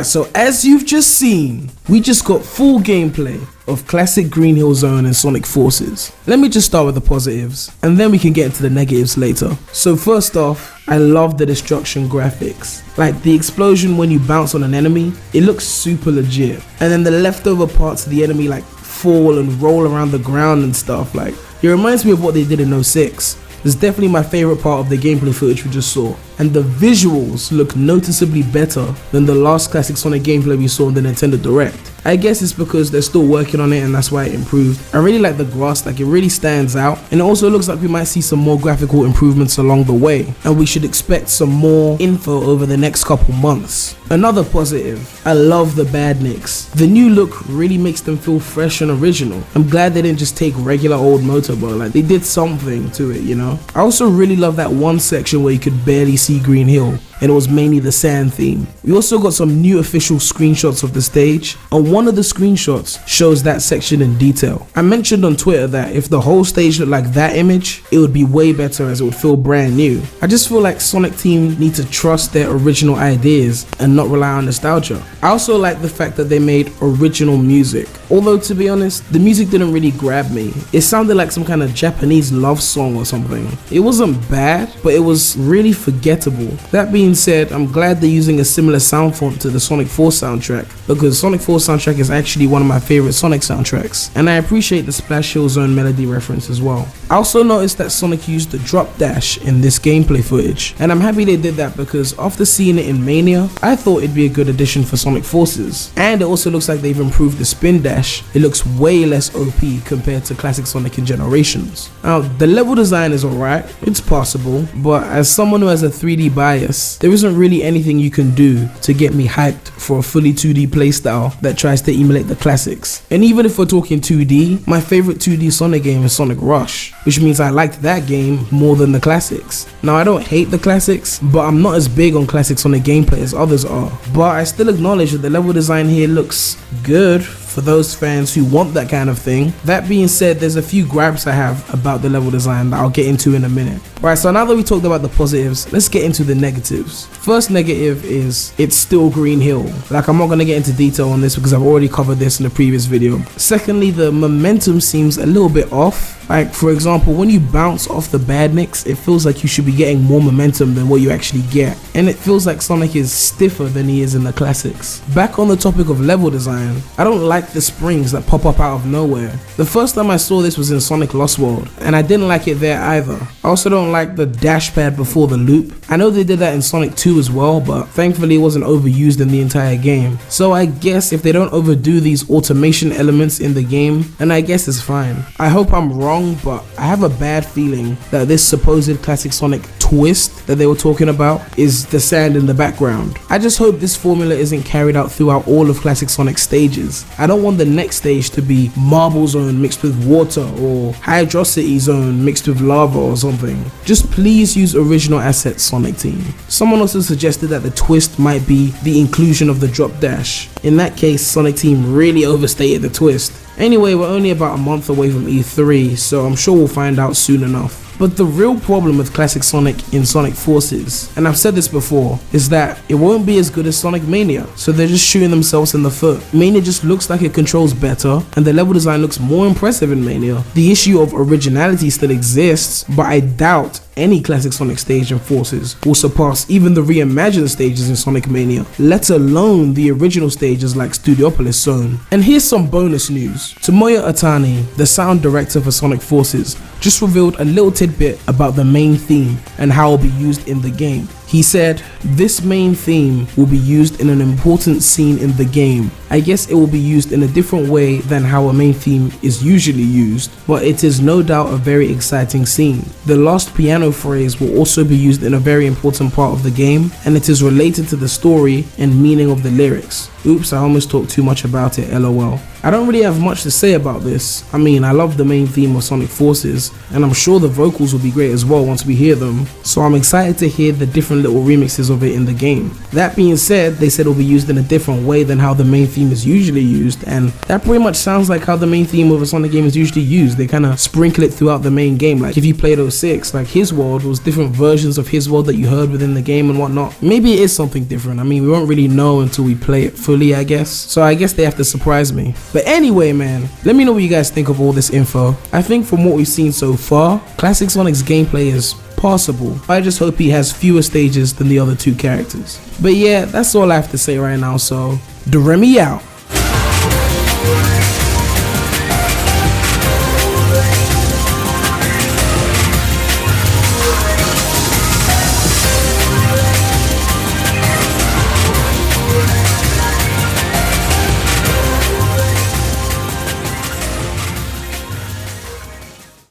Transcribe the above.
Alright, so as you've just seen, we just got full gameplay of classic Green Hill Zone and Sonic Forces. Let me just start with the positives, and then we can get into the negatives later. So first off, I love the destruction graphics. Like the explosion when you bounce on an enemy, it looks super legit. And then the leftover parts of the enemy like fall and roll around the ground and stuff, like it reminds me of what they did in 06. It's definitely my favorite part of the gameplay footage we just saw. And the visuals look noticeably better than the last classic Sonic gameplay we saw in the Nintendo Direct. I guess it's because they're still working on it and that's why it improved. I really like the grass, like it really stands out, and it also looks like we might see some more graphical improvements along the way, and we should expect some more info over the next couple months. Another positive, I love the badniks. The new look really makes them feel fresh and original. I'm glad they didn't just take regular old Motobo, like they did something to it, you know? I also really love that one section where you could barely see Green Hill, and it was mainly the sand theme. We also got some new official screenshots of the stage, and one of the screenshots shows that section in detail. I mentioned on Twitter that if the whole stage looked like that image, it would be way better as it would feel brand new. I just feel like Sonic Team need to trust their original ideas and not rely on nostalgia. I also like the fact that they made original music. Although to be honest, the music didn't really grab me. It sounded like some kind of Japanese love song or something. It wasn't bad, but it was really forgettable. That being said, I'm glad they're using a similar sound font to the Sonic 4 soundtrack, because Sonic 4 soundtrack is actually one of my favorite Sonic soundtracks, and I appreciate the Splash Hill Zone melody reference as well. I also noticed that Sonic used the drop dash in this gameplay footage, and I'm happy they did that because after seeing it in Mania, I thought it'd be a good addition for Sonic Forces. And it also looks like they've improved the spin dash. It looks way less OP compared to classic Sonic in Generations. Now, the level design is alright, it's possible, but as someone who has a 3D bias, there isn't really anything you can do to get me hyped for a fully 2D playstyle that tries to emulate the classics. And even if we're talking 2D, my favorite 2D Sonic game is Sonic Rush, which means I liked that game more than the classics. Now, I don't hate the classics, but I'm not as big on classic Sonic gameplay as others are. But I still acknowledge that the level design here looks good for those fans who want that kind of thing. That being said, there's a few gripes I have about the level design that I'll get into in a minute. Right, so now that we talked about the positives, let's get into the negatives. First negative is it's still Green Hill. Like, I'm not going to get into detail on this because I've already covered this in the previous video. Secondly, the momentum seems a little bit off. Like, for example, when you bounce off the badniks, it feels like you should be getting more momentum than what you actually get. And it feels like Sonic is stiffer than he is in the classics. Back on the topic of level design, I don't like the springs that pop up out of nowhere. The first time I saw this was in Sonic Lost World, and I didn't like it there either. I also don't like the dash pad before the loop. I know they did that in Sonic 2 as well, but thankfully it wasn't overused in the entire game. So I guess if they don't overdo these automation elements in the game, then I guess it's fine. I hope I'm wrong, but I have a bad feeling that this supposed classic Sonic twist that they were talking about is the sand in the background. I just hope this formula isn't carried out throughout all of classic Sonic stages. I don't want the next stage to be Marble Zone mixed with water or Hydrocity Zone mixed with lava or something. Just please use original assets, Sonic Team. Someone also suggested that the twist might be the inclusion of the drop dash. In that case, Sonic Team really overstated the twist. Anyway, we're only about a month away from E3, so I'm sure we'll find out soon enough. But the real problem with classic Sonic in Sonic Forces, and I've said this before, is that it won't be as good as Sonic Mania, so they're just shooting themselves in the foot. Mania just looks like it controls better, and the level design looks more impressive in Mania. The issue of originality still exists, but I doubt any classic Sonic stage in Forces will surpass even the reimagined stages in Sonic Mania, let alone the original stages like Studiopolis Zone. And here's some bonus news. Tomoya Otani, the sound director for Sonic Forces, just revealed a little tidbit about the main theme and how it will be used in the game. He said, "This main theme will be used in an important scene in the game. I guess it will be used in a different way than how a main theme is usually used, but it is no doubt a very exciting scene. The last piano phrase will also be used in a very important part of the game, and it is related to the story and meaning of the lyrics." Oops, I almost talked too much about it, lol. I don't really have much to say about this. I mean, I love the main theme of Sonic Forces, and I'm sure the vocals will be great as well once we hear them, so I'm excited to hear the different little remixes of it in the game. That being said, they said it'll be used in a different way than how the main theme is usually used, and that pretty much sounds like how the main theme of a Sonic game is usually used. They kind of sprinkle it throughout the main game. Like if you played 06, like his world was different versions of his world that you heard within the game and whatnot. Maybe it is something different. I mean, we won't really know until we play it fully, I guess. So I guess they have to surprise me. But anyway, man, let me know what you guys think of all this info. I think from what we've seen so far, Classic Sonic's gameplay is passable. I just hope he has fewer stages than the other two characters. But yeah, that's all I have to say right now, so Daremy out.